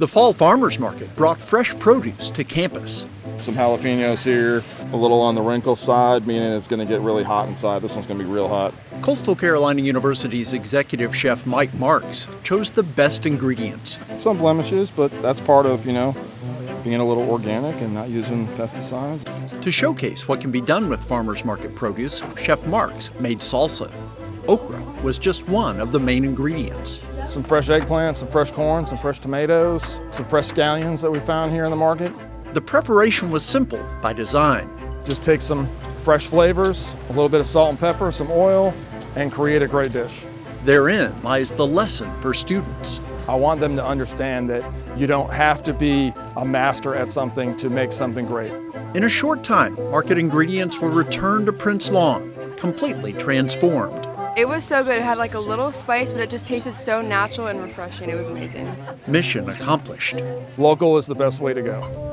The Fall Farmers Market brought fresh produce to campus. Some jalapenos here, a little on the wrinkle side, meaning it's going to get really hot inside. This one's going to be real hot. Coastal Carolina University's executive chef Mike Marques chose the best ingredients. Some blemishes, but that's part of, being a little organic and not using pesticides. To showcase what can be done with farmers market produce, Chef Marques made salsa. Okra was just one of the main ingredients. Some fresh eggplants, some fresh corn, some fresh tomatoes, some fresh scallions that we found here in the market. The preparation was simple by design. Just take some fresh flavors, a little bit of salt and pepper, some oil, and create a great dish. Therein lies the lesson for students. I want them to understand that you don't have to be a master at something to make something great. In a short time, market ingredients were returned to Prince Lawn, completely transformed. It was so good. It had like a little spice, but it just tasted so natural and refreshing. It was amazing. Mission accomplished. Local is the best way to go.